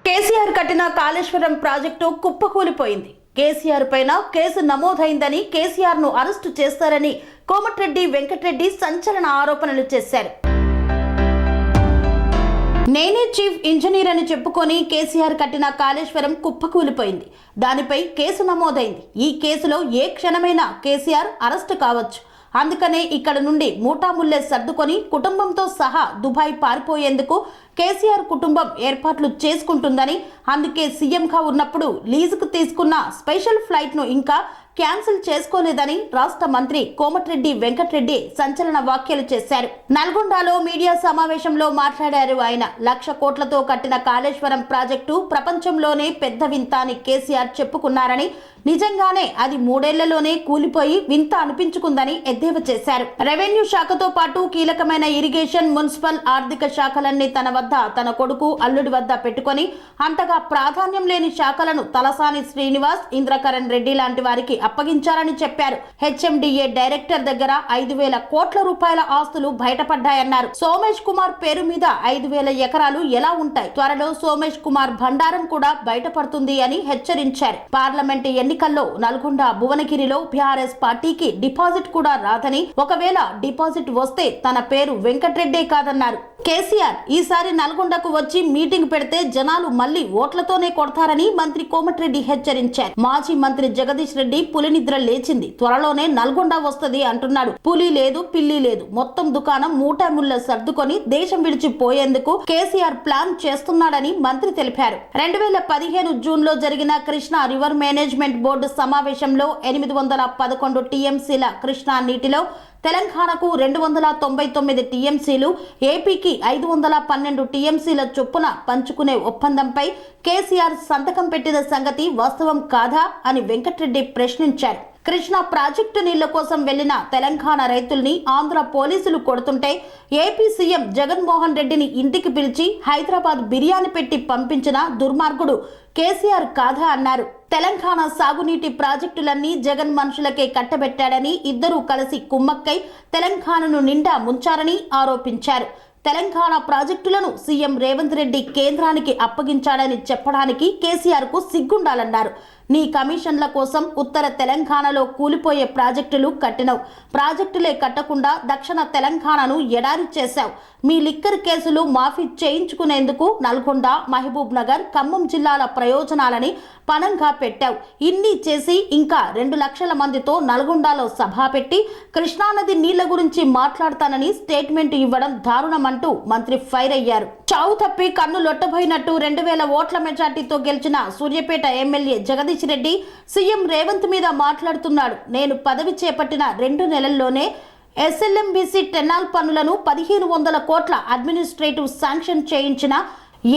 కేసీఆర్ కట్టిన కాళేశ్వరం ప్రాజెక్టు కుప్పకూలిపోయింది. కేసీఆర్ పైన కేసు నమోదైందని, కేసీఆర్ ను అరెస్టు చేస్తారని కోమటిరెడ్డి వెంకటరెడ్డి సంచలన ఆరోపణలు చేశారు. నేనే చీఫ్ ఇంజనీర్ అని చెప్పుకొని కేసీఆర్ కట్టిన కాళేశ్వరం కుప్పకూలిపోయింది. దానిపై కేసు నమోదైంది. ఈ కేసులో ఏ క్షణమైనా కేసీఆర్ అరెస్టు కావచ్చు. అందుకనే ఇక్కడ నుండి మూటాముల్లే సర్దుకొని కుటుంబంతో సహా దుబాయ్ పారిపోయేందుకు కేసీఆర్ కుటుంబం ఏర్పాట్లు చేసుకుంటుందని, అందుకే సీఎంగా ఉన్నప్పుడు లీజుకు తీసుకున్న స్పెషల్ ఫ్లైట్ను ఇంకా క్యాన్సిల్ చేసుకోలేదని రాష్ట్ర మంత్రి కోమటిరెడ్డి వెంకటరెడ్డి సంచలన వ్యాఖ్యలు చేశారు. నల్గొండలో మీడియా సమావేశంలో మాట్లాడారు ఆయన. 1,00,000 కోట్లతో కట్టిన కాళేశ్వరం ప్రాజెక్టు ప్రపంచంలోనే పెద్ద వింత అని కేసీఆర్ చెప్పుకున్నారని, నిజంగానే అది 3 ఏళ్లలోనే కూలిపోయి వింత అనిపించుకుందని ఎద్దేవా చేశారు. రెవెన్యూ శాఖతో పాటు కీలకమైన ఇరిగేషన్, మున్సిపల్, ఆర్థిక శాఖలన్నీ తన వద్ద తన కొడుకు, అల్లుడి వద్ద పెట్టుకొని అంతగా ప్రాధాన్యం లేని శాఖలను తలసాని శ్రీనివాస్, ఇంద్రకరణ్ రెడ్డి లాంటి వారికి అప్పగించారని చెప్పారు. హెచ్ఎండిఏ డైరెక్టర్ దగ్గర 5,000 కోట్ల రూపాయల ఆస్తులు బయటపడ్డాయన్నారు. సోమేష్ కుమార్ పేరు మీద 5,000 ఎకరాలు ఎలా ఉంటాయి? త్వరలో సోమేష్ కుమార్ భండారం కూడా బయటపడుతుంది అని హెచ్చరించారు. పార్లమెంటు ఎన్నికల్లో నల్గొండ, భువనగిరిలో బీఆర్ఎస్ పార్టీకి డిపాజిట్ కూడా రాదని, ఒకవేళ డిపాజిట్ వస్తే తన పేరు వెంకటరెడ్డే కాదన్నారు. కేసీఆర్ ఈసారి నల్గొండకు వచ్చి మీటింగ్ పెడితే జనాలు మళ్లీ ఓట్లతోనే కొడతారని మంత్రి కోమటిరెడ్డి హెచ్చరించారు. మాజీ మంత్రి జగదీష్ రెడ్డి పులి నిద్ర లేచింది, త్వరలోనే నల్గొండ వస్తది అంటున్నాడు. పులి లేదు, పిల్లి లేదు, మొత్తం దుకాణం మూటాముళ్ళ సర్దుకొని దేశం విడిచిపోయేందుకు కేసీఆర్ ప్లాన్ చేస్తున్నాడని మంత్రి తెలిపారు. 2015 జూన్ లో జరిగిన కృష్ణా రివర్ మేనేజ్మెంట్ బోర్డు సమావేశంలో 811 టీఎంసీల కృష్ణా నీటిలో తెలంగాణకు 299 టీఎంసీలు, ఏపీకి 512 టీఎంసీల చొప్పున పంచుకునే ఒప్పందంపై కేసీఆర్ సంతకం పెట్టిన సంగతి వాస్తవం కాదా అని వెంకటరెడ్డి ప్రశ్నించారు. కృష్ణా ప్రాజెక్టు నీళ్ల కోసం వెళ్లిన తెలంగాణ రైతుల్ని ఆంధ్ర పోలీసులు కొడుతుంటే ఏపీ సీఎం జగన్మోహన్ రెడ్డిని ఇంటికి పిలిచి హైదరాబాద్ బిర్యానీ పెట్టి పంపించిన దుర్మార్గుడు కేసీఆర్ కాదా అన్నారు. తెలంగాణ సాగునీటి ప్రాజెక్టులన్నీ జగన్ మనుషులకే కట్టబెట్టాడని, ఇద్దరూ కలిసి కుమ్మక్కై తెలంగాణను నిండా ముంచారని ఆరోపించారు. తెలంగాణ ప్రాజెక్టులను సీఎం రేవంత్ రెడ్డి కేంద్రానికి అప్పగించాడని చెప్పడానికి కేసీఆర్ కు సిగ్గుండాలన్నారు. నీ కమిషన్ల కోసం ఉత్తర తెలంగాణలో కూలిపోయే ప్రాజెక్టులు కట్టినవు, ప్రాజెక్టులే కట్టకుండా దక్షిణ తెలంగాణను ఎడారి చేశావు. మీ లిక్కర్ కేసులు మాఫీ చేయించుకునేందుకు నల్గొండ, మహబూబ్ నగర్, ఖమ్మం జిల్లాల ప్రయోజనాలని పణంగా పెట్టావు. ఇన్ని చేసి ఇంకా 2 లక్షల మందితో నల్గొండలో సభ పెట్టి కృష్ణానది నీళ్ల గురించి మాట్లాడతానని స్టేట్మెంట్ ఇవ్వడం దారుణమంటూ మంత్రి ఫైర్ అయ్యారు. చావు తప్పి కన్ను లొట్టబోయినట్టు 2,000 ఓట్ల మెజార్టీతో గెలిచిన సూర్యాపేట ఎమ్మెల్యే జగదీష్ రెడ్డి సీఎం రేవంత్ మీద మాట్లాడుతున్నాడు. నేను పదవి చేపట్టిన 2 నెలల్లోనే ఎస్ఎల్ఎంబీసీ టెన్నాల్ పనులను 1,500 కోట్ల అడ్మినిస్ట్రేటివ్ శాంక్షన్ చేయించిన,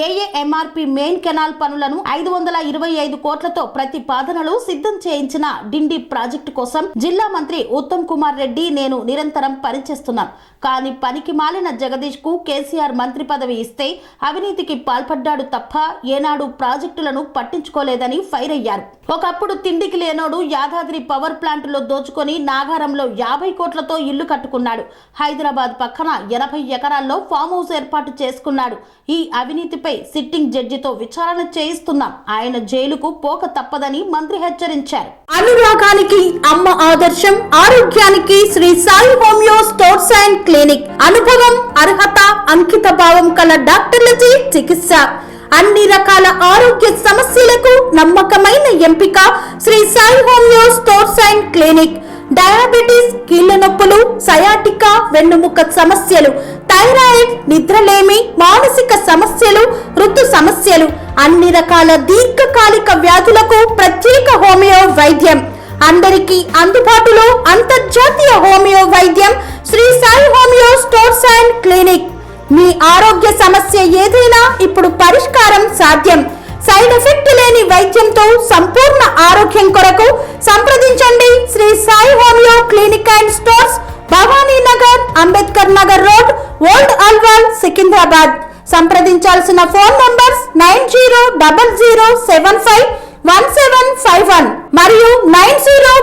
ఏఏఎంఆర్పీ మెయిన్ కెనాల్ పనులను 525 కోట్లతో ప్రతిపాదనలు సిద్ధం చేయించిన డిండి ప్రాజెక్టు కోసం జిల్లా మంత్రి ఉత్తమ్ కుమార్ రెడ్డి నేను నిరంతరం పనిచేస్తున్నాం. కానీ పనికి మాలిన జగదీష్ కు కేసీఆర్ మంత్రి పదవి ఇస్తే అవినీతికి పాల్పడ్డాడు తప్ప ఏనాడు ప్రాజెక్టులను పట్టించుకోలేదని ఫైర్ అయ్యారు. ఒకప్పుడు తిండికి లేనోడు యాదాద్రి పవర్ ప్లాంట్ లో దోచుకొని నాగారంలో 50 కోట్లతో ఇల్లు కట్టుకున్నాడు. హైదరాబాద్ పక్కన 80 ఎకరాల్లో ఫామ్ హౌస్ ఏర్పాటు చేసుకున్నాడు. ఈ అవినీతిపై సిట్టింగ్ జడ్జితో విచారణ చేయిస్తున్నాం. ఆయన జైలుకు పోక తప్పదని మంత్రి హెచ్చరించారు. అనురాగానికి అమ్మ ఆదర్శం, ఆరోగ్యానికి Shri Sai homeo stores and clinic. అనుభవం, అర్హత, అంకిత భావం కల డాక్టర్లచే చికిత్స. అన్ని రకాల ఆరోగ్య సమస్యలకు నమ్మకమైన ఎంపిక Shri Sai homeo stores and clinic. Diabetes, కీళ్ల నొప్పులు, సయాటికా, వెన్నుముక్క సమస్యలు, థైరాయిడ్, నిద్రలేమి, మానసిక సమస్యలు, ఋతు సమస్యలు, అన్ని రకాల దీర్ఘకాలిక వ్యాధులకు ప్రత్యేక హోమియో వైద్యం. అందరికీ అందుబాటులో అంతర్జాతీయ హోమియో వైద్యం Shri Sai homeo stores and clinic. మీ ఆరోగ్య సమస్య ఏదైనా ఇప్పుడు పరిష్కారం సాధ్యం. సైడ్ ఎఫెక్ట్ లేని వైద్యంతో సంపూర్ణ ఆరోగ్యం కొరకు సంప్రదించండి Shri Sai homeo clinic and stores, Bhavani Nagar, Ambedkar Nagar road, old Alwal, Secunderabad. సంప్రదించాల్సిన ఫోన్ నంబర్స్ 9000751751 మరియు 9000